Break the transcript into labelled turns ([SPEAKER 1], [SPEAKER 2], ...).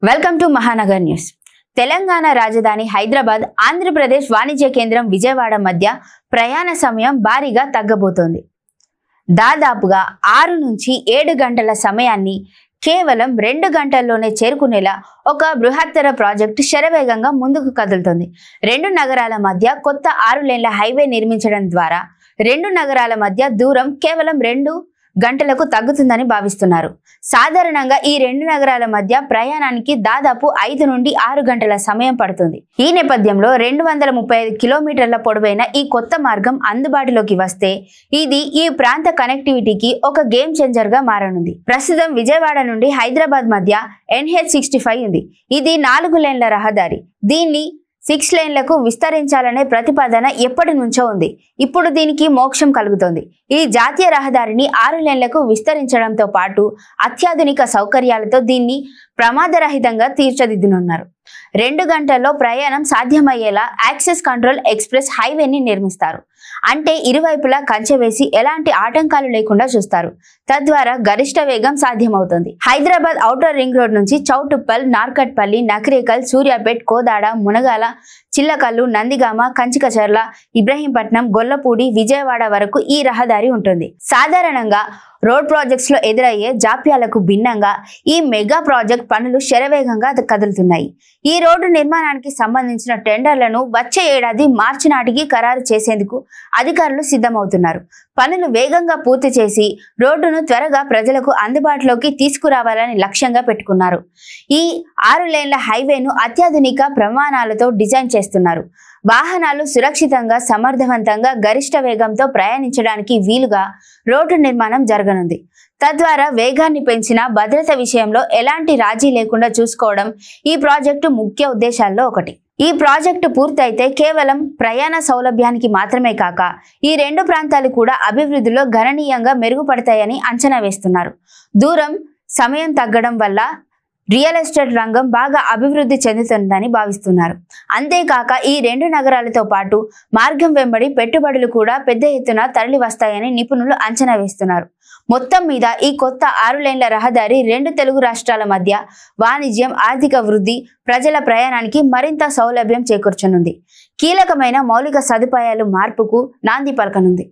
[SPEAKER 1] Welcome to Mahanagar news. Telangana రాజధాని హైదరాబాద్, ఆంధ్రప్రదేశ్ వాణిజ్య కేంద్రం విజయవాడ మధ్య ప్రయాణ సమయం భారీగా తగ్గబోతోంది. దాదాపుగా 6 నుంచి 7 గంటల సమయాన్ని కేవలం 2 గంటల్లోనే చేరుకునేలా ఒక బృహత్తర ప్రాజెక్టు శరవేగంగా ముందుకు కదులుతోంది. 2 నగరాల మధ్య కొత్త 6 లేన్ల హైవే నిర్మించడం ద్వారా 2 నగరాల మధ్య దూరం కేవలం 2 గంటలకు తగ్గుతుందని భావిస్తున్నారు. సాధారణంగా ఈ 2 నగరాల మధ్య ప్రయాణానికి దాదాపు 5 నుండి 6 గంటల సమయం పడుతుంది. ఈ నేపథ్యంలో 235 కిలోమీటర్ల పొడవైన ఈ కొత్త మార్గం అందుబాటులోకి వస్తే ఇది ఈ ప్రాంత కనెక్టివిటీకి ఒక గేమ్ చేంజర్ గా మారనుంది. ప్రస్తుతం విజయవాడ నుండి హైదరాబాద్ మధ్య NH65 ఉంది. ఇది 4 లేన్ల రహదారి. దీన్ని 6 లేన్లకు విస్తరించాలనే ప్రతిపాదన ఎప్పటి నుంచో ఉంది. ఇప్పుడు దీనికి మోక్షం కలుగుతోంది. ఈ జాతీయ రహదారిని 6 లేన్లకు విస్తరించడంతో పాటు అత్యాధునిక సౌకర్యాలతో దీన్ని ప్రమాదరహితంగా తీర్చిదిద్దనున్నారు. 2 గంటల్లో ప్రయాణం సాధ్యమయ్యేలా యాక్సెస్ కంట్రోల్ ఎక్స్ప్రెస్ హైవేని నిర్మిస్తారు. అంటే ఇరువైపులా కంచె వేసి ఎలాంటి ఆటంకాలు లేకుండా చూస్తారు. తద్వారా గరిష్ట వేగం సాధ్యమవుతుంది. హైదరాబాద్ ఔటర్ రింగ్ రోడ్ నుంచి చౌటుప్పల్, నార్కట్పల్లి, నకరేకల్, సూర్యాపేట్, కోదాడ, మునగాల, చిల్లకల్లు, నందిగామ, కంచికచర్ల, ఇబ్రహీంపట్నం, గొల్లపూడి, విజయవాడ వరకు ఈ రహదారి ఉంటుంది. సాధారణంగా రోడ్ ప్రాజెక్ట్స్ లో ఎదురయ్యే జాప్యాలకు భిన్నంగా ఈ మెగా ప్రాజెక్ట్ పనులు శరవేగంగా కదులుతున్నాయి. ఈ రోడ్డు నిర్మాణానికి సంబంధించిన టెండర్లను వచ్చే ఏడాది మార్చి నాటికి ఖరారు చేసేందుకు అధికారులు సిద్ధమవుతున్నారు. పనులు వేగంగా పూర్తి చేసి రోడ్డును త్వరగా ప్రజలకు అందుబాటులోకి తీసుకురావాలని లక్ష్యంగా పెట్టుకున్నారు. ఈ 6 లేన్ల హైవేను అత్యాధునిక ప్రమాణాలతో డిజైన్ చేస్తున్నారు. వాహనాలు సురక్షితంగా, సమర్థవంతంగా, గరిష్ట వేగంతో ప్రయాణించడానికి వీలుగా రోడ్డు నిర్మాణం జరగనుంది. తద్వారా వేగాన్ని పెంచిన భద్రత విషయంలో ఎలాంటి రాజీ లేకుండా చూసుకోవడం ఈ ప్రాజెక్టు ముఖ్య ఉద్దేశాల్లో ఒకటి. ఈ ప్రాజెక్టు పూర్తయితే కేవలం ప్రయాణ సౌలభ్యానికి మాత్రమే కాక ఈ 2 ప్రాంతాలు కూడా అభివృద్ధిలో గణనీయంగా మెరుగుపడతాయని అంచనా వేస్తున్నారు. దూరం, సమయం తగ్గడం వల్ల రియల్ ఎస్టేట్ రంగం బాగా అభివృద్ధి చెందుతుందని భావిస్తున్నారు. అంతేకాక ఈ 2 నగరాలతో పాటు మార్గం వెంబడి పెట్టుబడులు కూడా పెద్ద ఎత్తున తరలి వస్తాయని నిపుణులు అంచనా వేస్తున్నారు. మొత్తం మీద ఈ కొత్త 6 లేన్ల రహదారి 2 తెలుగు రాష్ట్రాల మధ్య వాణిజ్యం, ఆర్థిక వృద్ధి, ప్రజల ప్రయాణానికి మరింత సౌలభ్యం చేకూర్చనుంది. కీలకమైన మౌలిక సదుపాయాలు మార్పుకు నాంది పలకనుంది.